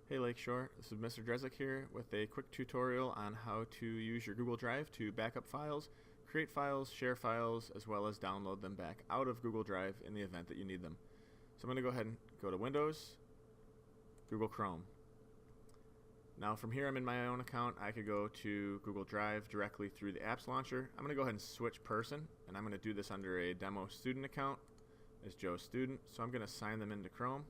Hey Lakeshore, this is Mr. Drezik here with a quick tutorial on how to use your Google Drive to back up files, create files, share files, as well as download them back out of Google Drive in the event that you need them. So I'm going to go ahead and go to Windows, Google Chrome. Now from here I'm in my own account. I could go to Google Drive directly through the apps launcher. I'm going to go ahead and switch person, and I'm going to do this under a demo student account as Joe Student. So I'm going to sign them into Chrome.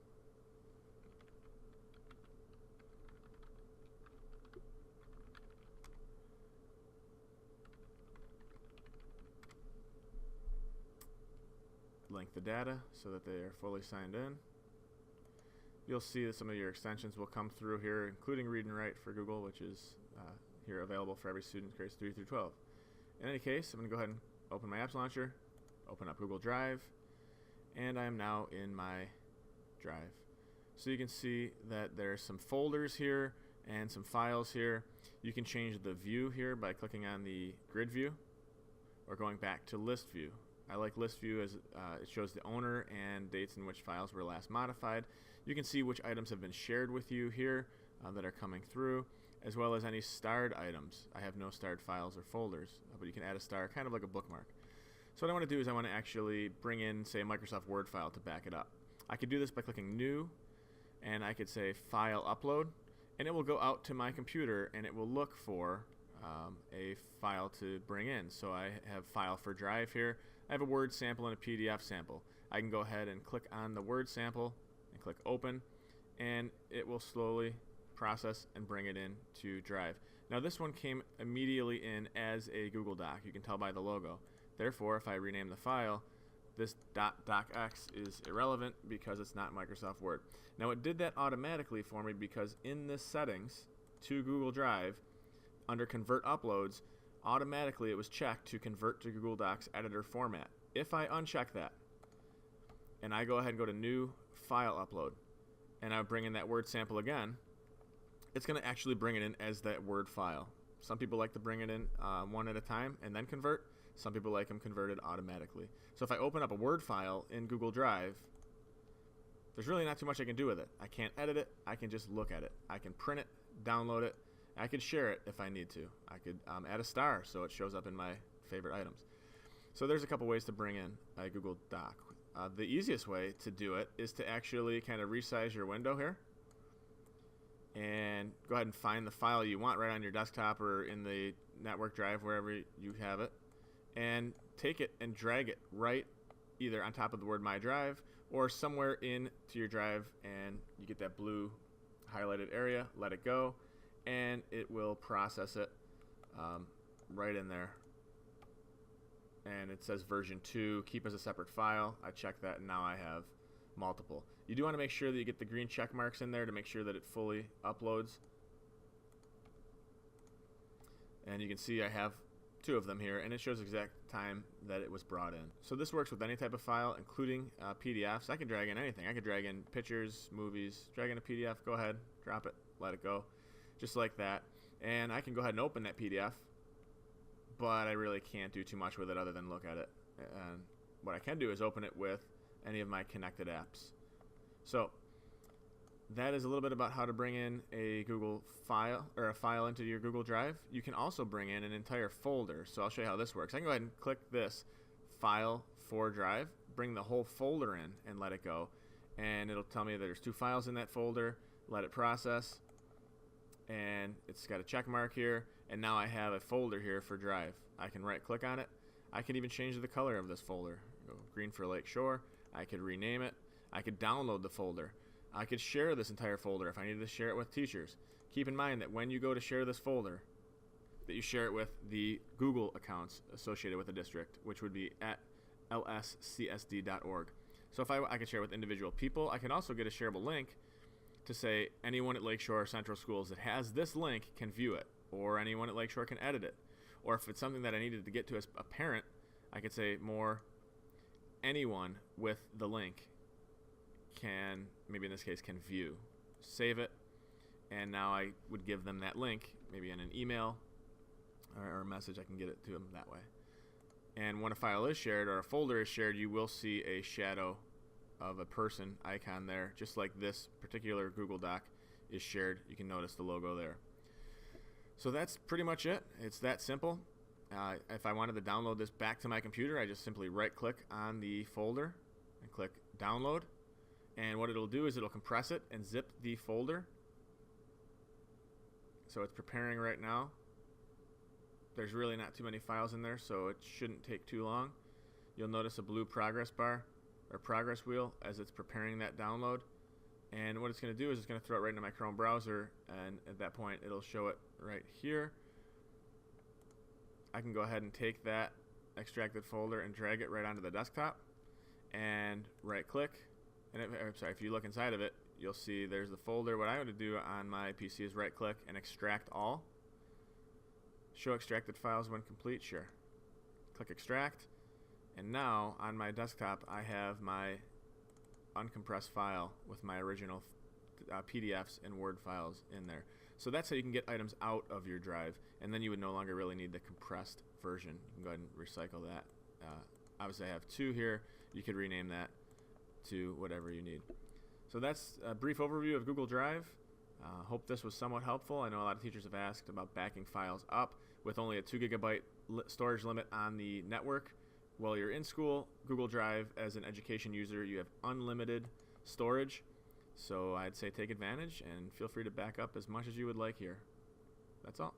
Link the data so that they are fully signed in. You'll see that some of your extensions will come through here, including read and write for Google, which is here available for every student grades 3 through 12. In any case, I'm going to go ahead and open my apps launcher, open up Google Drive, and I am now in my Drive. So you can see that there's some folders here and some files here. You can change the view here by clicking on the grid view or going back to list view. I like list view as it shows the owner and dates in which files were last modified. You can see which items have been shared with you here that are coming through, as well as any starred items. I have no starred files or folders, but you can add a star, kind of like a bookmark. So what I want to do is I want to actually bring in, say, a Microsoft Word file to back it up. I could do this by clicking New, and I could say File Upload, and it will go out to my computer and it will look for a file to bring in. So I have file for Drive here. I have a Word sample and a PDF sample. I can go ahead and click on the Word sample and click Open, and it will slowly process and bring it in to Drive. Now this one came immediately in as a Google Doc. You can tell by the logo. Therefore, if I rename the file, this .docx is irrelevant because it's not Microsoft Word. Now it did that automatically for me because in this settings to Google Drive, under Convert Uploads, automatically it was checked to convert to Google Docs editor format. If I uncheck that, and I go ahead and go to New File Upload, and I bring in that Word sample again, it's going to actually bring it in as that Word file. Some people like to bring it in one at a time and then convert. Some people like them converted automatically. So if I open up a Word file in Google Drive, there's really not too much I can do with it. I can't edit it. I can just look at it. I can print it, download it. I could share it if I need to. I could add a star so it shows up in my favorite items. So there's a couple ways to bring in a Google Doc. The easiest way to do it is to actually kind of resize your window here and go ahead and find the file you want right on your desktop or in the network drive, wherever you have it, and take it and drag it right either on top of the word My Drive or somewhere into your drive, and you get that blue highlighted area. Let it go, and it will process it right in there. And it says version 2, keep as a separate file. I check that, and now I have multiple. You do want to make sure that you get the green check marks in there to make sure that it fully uploads. And you can see I have 2 of them here, and it shows exact time that it was brought in. So this works with any type of file, including PDFs. I can drag in anything. I could drag in pictures, movies, drag in a PDF, go ahead, drop it, let it go. Just like that. And I can go ahead and open that PDF, but I really can't do too much with it other than look at it. And what I can do is open it with any of my connected apps. So that is a little bit about how to bring in a Google file or a file into your Google Drive. You can also bring in an entire folder. So I'll show you how this works. I can go ahead and click this File for Drive, bring the whole folder in and let it go. And it'll tell me that there's 2 files in that folder. Let it process. And it's got a check mark here, and now I have a folder here for Drive. I can right click on it. I can even change the color of this folder. Go green for Lakeshore. I could rename it. I could download the folder. I could share this entire folder if I needed to share it with teachers. Keep in mind that when you go to share this folder, that you share it with the Google accounts associated with the district, which would be at LSCSD.org. So if I could share with individual people, I can also get a shareable link to say anyone at Lakeshore Central Schools that has this link can view it, or anyone at Lakeshore can edit it. Or if it's something that I needed to get to as a parent, I could say more anyone with the link can, maybe in this case, can view. Save it, and now I would give them that link, maybe in an email or a message. I can get it to them that way. And when a file is shared or a folder is shared, you will see a shadow of a person icon there, just like this particular Google Doc is shared. You can notice the logo there. So that's pretty much it. It's that simple. If I wanted to download this back to my computer, I just simply right-click on the folder and click Download. And what it'll do is it'll compress it and zip the folder. So it's preparing right now. There's really not too many files in there, so it shouldn't take too long. You'll notice a blue progress bar or progress wheel as it's preparing that download. And what it's going to do is it's going to throw it right into my Chrome browser, and at that point it'll show it right here. I can go ahead and take that extracted folder and drag it right onto the desktop and right click. And if you look inside of it, you'll see there's the folder. What I want to do on my PC is right click and extract all. Show extracted files when complete, sure. Click extract, and now on my desktop I have my uncompressed file with my original PDFs and Word files in there. So that's how you can get items out of your drive, and then you would no longer really need the compressed version. You can go ahead and recycle that. Obviously I have 2 here. You could rename that to whatever you need. So that's a brief overview of Google Drive. Hope this was somewhat helpful. I know a lot of teachers have asked about backing files up with only a 2 GB storage limit on the network. While you're in school, Google Drive, as an education user, you have unlimited storage. So I'd say take advantage and feel free to back up as much as you would like here. That's all.